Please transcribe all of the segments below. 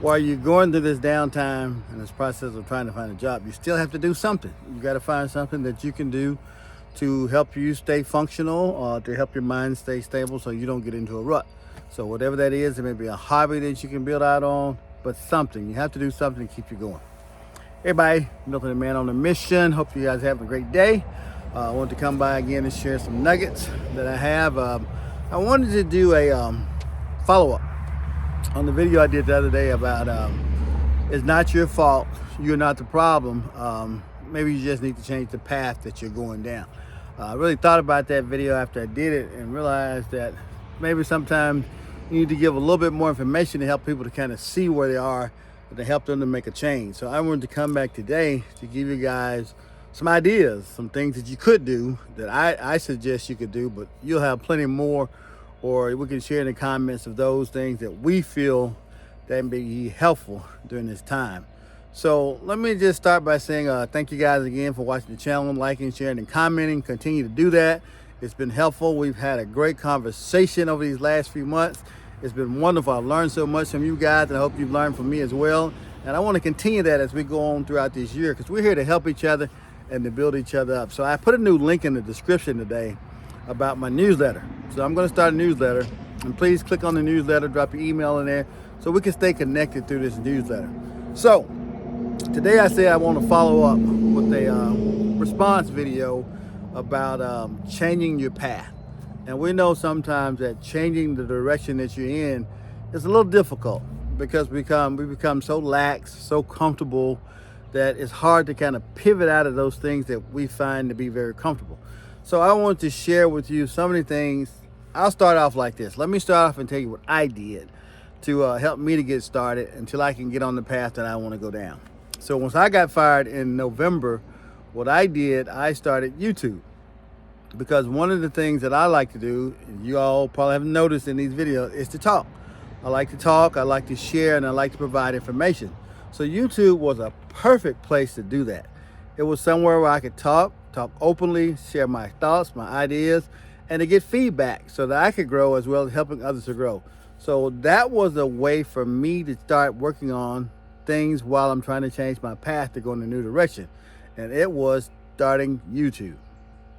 while you're going through this downtime and this process of trying to find a job, you still have to do something. You got to find something that you can do to help you stay functional or to help your mind stay stable so you don't get into a rut. So whatever that is, it may be a hobby that you can build out on, but something. You have to do something to keep you going. Hey, everybody, Milton, the man on a mission. Hope you guys have a great day. I wanted to come by again and share some nuggets that I have. I wanted to do a follow-up on the video I did the other day about it's not your fault, you're not the problem. Maybe you just need to change the path that you're going down. I really thought about that video after I did it and realized that maybe sometimes you need to give a little bit more information to help people to kind of see where they are and to help them to make a change. So I wanted to come back today to give you guys some ideas, some things that you could do that I suggest you could do, but you'll have plenty more, or we can share in the comments of those things that we feel that may be helpful during this time. So let me just start by saying thank you guys again for watching the channel, liking, sharing, and commenting. Continue to do that. It's been helpful. We've had a great conversation over these last few months. It's been wonderful. I've learned so much from you guys, and I hope you've learned from me as well. And I want to continue that as we go on throughout this year, because we're here to help each other and to build each other up. So I put a new link in the description today about my newsletter. So I'm going to start a newsletter, and please click on the newsletter, drop your email in there so we can stay connected through this newsletter. So today I said I want to follow up with a response video about changing your path. And we know sometimes that changing the direction that you're in is a little difficult because we become so lax, so comfortable that it's hard to kind of pivot out of those things that we find to be very comfortable. So I want to share with you some of the things. I'll start off like this. Let me start off and tell you what I did to help me to get started until I can get on the path that I want to go down. So once I got fired in November, what I did, I started YouTube. Because one of the things that I like to do, and you all probably have noticed in these videos, is to talk. I like to talk, I like to share, and I like to provide information. So YouTube was a perfect place to do that. It was somewhere where I could talk openly, share my thoughts, my ideas, and to get feedback so that I could grow as well as helping others to grow. So that was a way for me to start working on things while I'm trying to change my path to go in a new direction. And it was starting YouTube.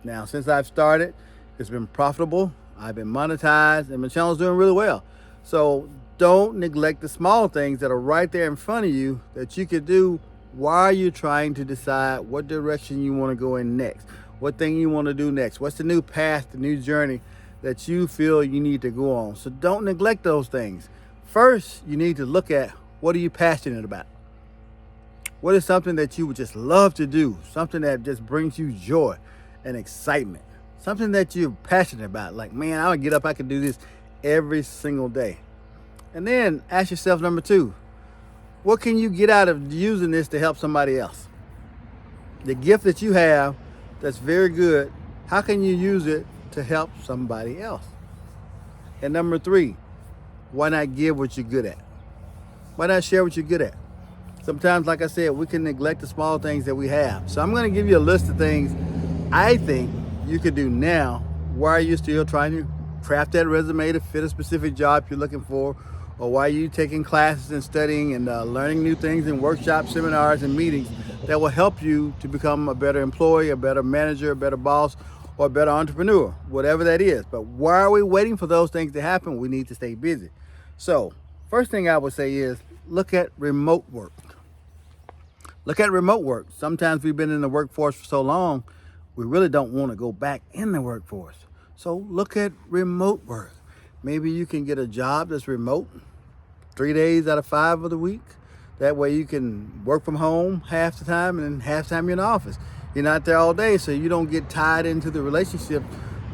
Now, since I've started, it's been profitable, I've been monetized, and my channel's doing really well. So don't neglect the small things that are right there in front of you that you could do while you're trying to decide what direction you want to go in next, what thing you want to do next, what's the new path, the new journey that you feel you need to go on. So don't neglect those things. First, you need to look at what are you passionate about? What is something that you would just love to do? Something that just brings you joy and excitement. Something that you're passionate about. Like, man, I would get up, I could do this every single day. And then ask yourself, number two, what can you get out of using this to help somebody else? The gift that you have that's very good, how can you use it to help somebody else? And number three, why not give what you're good at? Why not share what you're good at? Sometimes, like I said, we can neglect the small things that we have. So I'm going to give you a list of things I think you could do now while you're still trying to craft that resume to fit a specific job you're looking for, or while you're taking classes and studying and learning new things in workshops, seminars, and meetings that will help you to become a better employee, a better manager, a better boss, or a better entrepreneur, whatever that is. But while we're waiting for those things to happen, we need to stay busy. So first thing I would say is look at remote work. Look at remote work. Sometimes we've been in the workforce for so long, we really don't want to go back in the workforce. So look at remote work. Maybe you can get a job that's remote 3 days out of 5 of the week. That way you can work from home half the time and then half the time you're in the office. You're not there all day, so you don't get tied into the relationship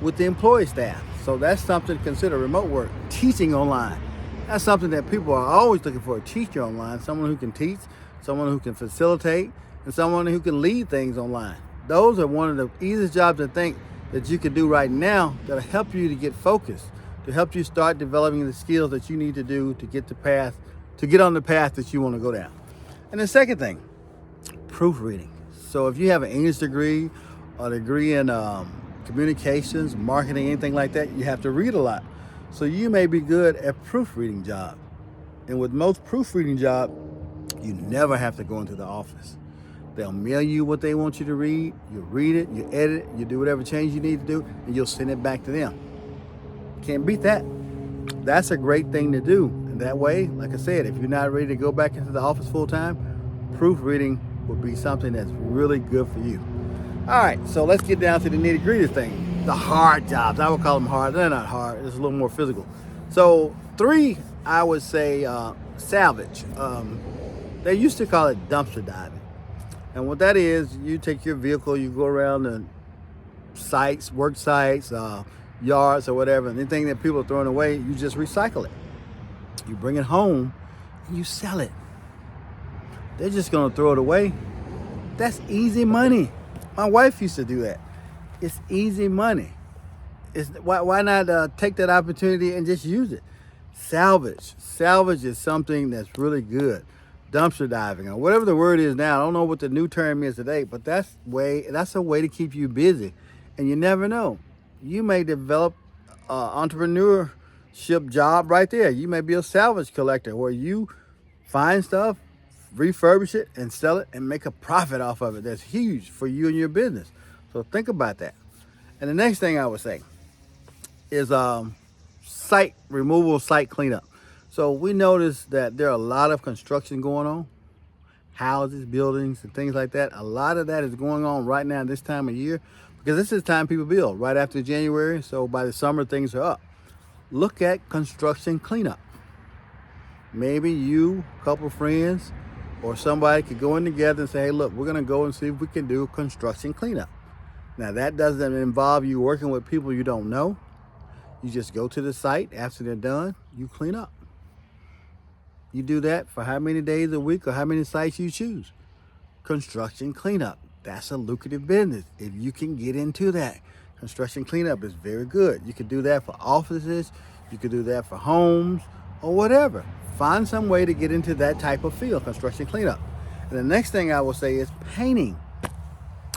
with the employee staff. So that's something to consider, remote work. Teaching online. That's something that people are always looking for, a teacher online, someone who can teach, someone who can facilitate, and someone who can lead things online. Those are one of the easiest jobs I think that you can do right now that'll help you to get focused, to help you start developing the skills that you need to do to get on the path that you want to go down. And the second thing, proofreading. So if you have an English degree or a degree in communications, marketing, anything like that, you have to read a lot. So you may be good at proofreading jobs. And with most proofreading jobs, you never have to go into the office. They'll mail you what they want you to read. You read it, you edit it, you do whatever change you need to do, and you'll send it back to them. Can't beat that. That's a great thing to do. And that way, like I said, if you're not ready to go back into the office full time, proofreading would be something that's really good for you. All right, so let's get down to the nitty gritty thing. The hard jobs. I would call them hard. They're not hard. It's a little more physical. So 3, I would say salvage. They used to call it dumpster diving. And what that is, you take your vehicle, you go around the sites, work sites, yards or whatever, and anything that people are throwing away, you just recycle it. You bring it home and you sell it. They're just gonna throw it away. That's easy money. My wife used to do that. It's easy money. Why not take that opportunity and just use it? Salvage. Salvage is something that's really good. Dumpster diving or whatever the word is now. I don't know what the new term is today, but that's a way to keep you busy. And you never know. You may develop an entrepreneurship job right there. You may be a salvage collector where you find stuff, refurbish it, and sell it and make a profit off of it. That's huge for you and your business. So think about that. And the next thing I would say is site removal, site cleanup. So we noticed that there are a lot of construction going on, houses, buildings, and things like that. A lot of that is going on right now this time of year because this is the time people build, right after January. So by the summer, things are up. Look at construction cleanup. Maybe you, a couple of friends, or somebody could go in together and say, hey, look, we're going to go and see if we can do construction cleanup. Now, that doesn't involve you working with people you don't know. You just go to the site. After they're done, you clean up. You do that for how many days a week or how many sites you choose. Construction cleanup. That's a lucrative business if you can get into that. Construction cleanup is very good. You could do that for offices. You could do that for homes or whatever. Find some way to get into that type of field, construction cleanup. And the next thing I will say is painting.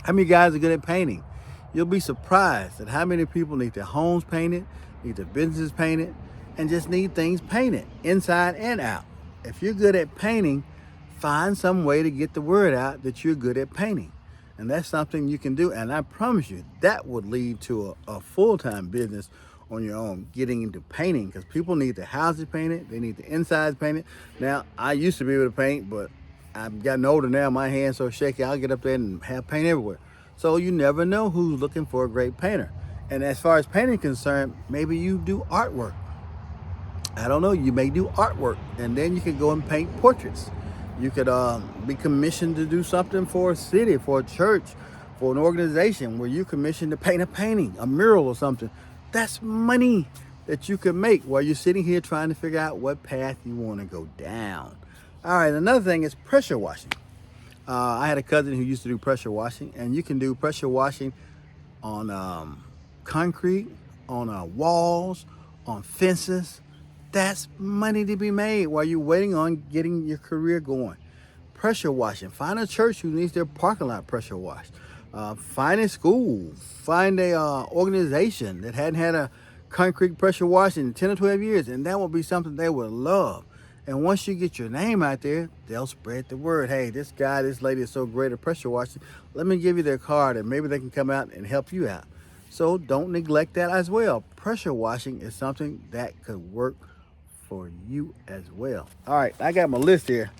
How many guys are good at painting? You'll be surprised at how many people need their homes painted, need their businesses painted, and just need things painted inside and out. If you're good at painting, find some way to get the word out that you're good at painting. And that's something you can do. And I promise you, that would lead to a full-time business on your own, getting into painting, because people need the houses painted, they need the insides painted. Now, I used to be able to paint, but I've gotten older now, my hand's so shaky, I'll get up there and have paint everywhere. So you never know who's looking for a great painter. And as far as painting is concerned, maybe you do artwork. I don't know, you may do artwork, and then you could go and paint portraits. You could be commissioned to do something for a city, for a church, for an organization where you're commissioned to paint a painting, a mural or something. That's money that you can make while you're sitting here trying to figure out what path you want to go down. All right, another thing is pressure washing. I had a cousin who used to do pressure washing, and you can do pressure washing on concrete, on walls, on fences. That's money to be made while you're waiting on getting your career going. Pressure washing. Find a church who needs their parking lot pressure washed. Find a school. Find a organization that hadn't had a concrete pressure wash in 10 or 12 years, and that will be something they would love. And once you get your name out there, they'll spread the word. Hey, this guy, this lady is so great at pressure washing. Let me give you their card, and maybe they can come out and help you out. So don't neglect that as well. Pressure washing is something that could work for you as well. All right, I got my list here.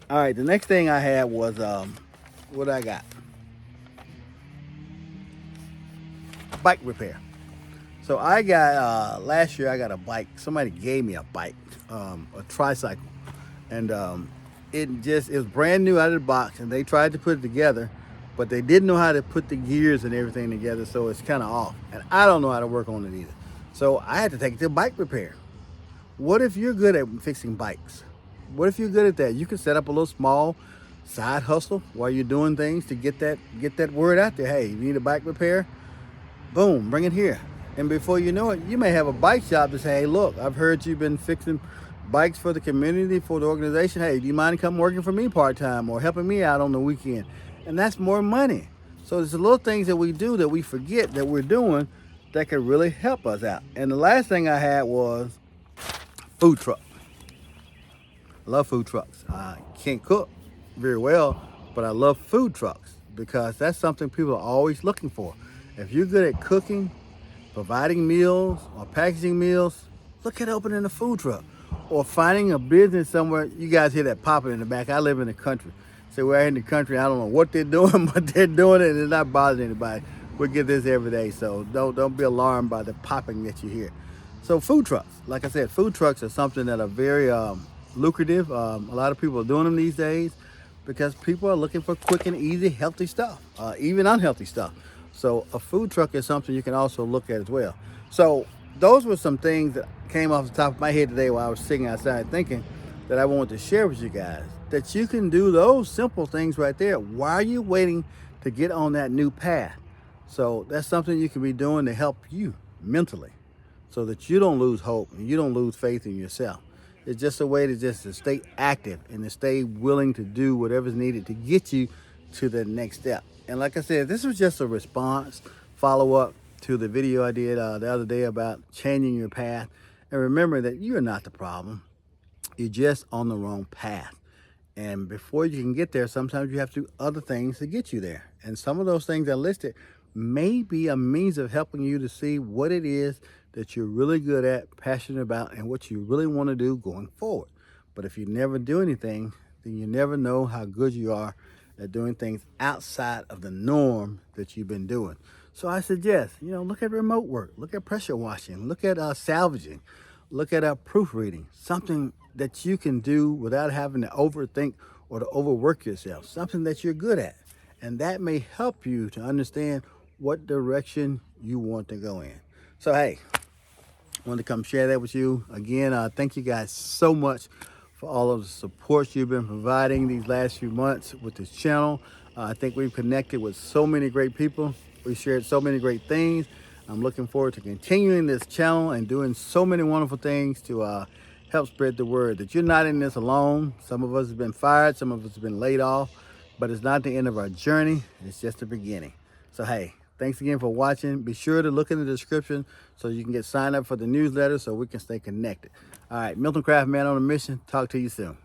All right, the next thing I had was, what I got? Bike repair. So I got, last year I got a bike. Somebody gave me a bike, a tricycle. And it was brand new out of the box, and they tried to put it together, but they didn't know how to put the gears and everything together, so it's kind of off. And I don't know how to work on it either. So I had to take it to bike repair. What if you're good at fixing bikes? What if you're good at that? You can set up a little small side hustle while you're doing things to get that word out there. Hey, you need a bike repair? Boom, bring it here. And before you know it, you may have a bike shop to say, hey, look, I've heard you've been fixing bikes for the community, for the organization. Hey, do you mind coming working for me part-time or helping me out on the weekend? And that's more money. So there's the little things that we do that we forget that we're doing that could really help us out. And the last thing I had was food truck. I love food trucks. I can't cook very well, but I love food trucks because that's something people are always looking for. If you're good at cooking, providing meals, or packaging meals, look at opening a food truck or finding a business somewhere. You guys hear that popping in the back. I live in the country. So we're in the country. I don't know what they're doing, but they're doing it and it's not bothering anybody. We get this every day, so don't be alarmed by the popping that you hear. So food trucks, like I said, food trucks are something that are very lucrative. A lot of people are doing them these days because people are looking for quick and easy, healthy stuff, even unhealthy stuff. So a food truck is something you can also look at as well. So those were some things that came off the top of my head today while I was sitting outside thinking that I wanted to share with you guys, that you can do those simple things right there. Why are you waiting to get on that new path? So that's something you can be doing to help you mentally so that you don't lose hope and you don't lose faith in yourself. It's just a way to stay active and to stay willing to do whatever's needed to get you to the next step. And like I said, this was just a response, follow-up to the video I did the other day about changing your path. And remember that you're not the problem. You're just on the wrong path. And before you can get there, sometimes you have to do other things to get you there. And some of those things I listed may be a means of helping you to see what it is that you're really good at, passionate about, and what you really want to do going forward. But if you never do anything, then you never know how good you are at doing things outside of the norm that you've been doing. So I suggest, look at remote work, look at pressure washing, look at salvaging, look at proofreading, something that you can do without having to overthink or to overwork yourself, something that you're good at. And that may help you to understand what direction you want to go in. So, hey, I wanted to come share that with you. Again, thank you guys so much for all of the support you've been providing these last few months with this channel. I think we've connected with so many great people. We shared so many great things. I'm looking forward to continuing this channel and doing so many wonderful things to help spread the word that you're not in this alone. Some of us have been fired, some of us have been laid off, but it's not the end of our journey. It's just the beginning. So, hey, thanks again for watching. Be sure to look in the description so you can get signed up for the newsletter so we can stay connected. All right, MiltonCraft, man on a mission. Talk to you soon.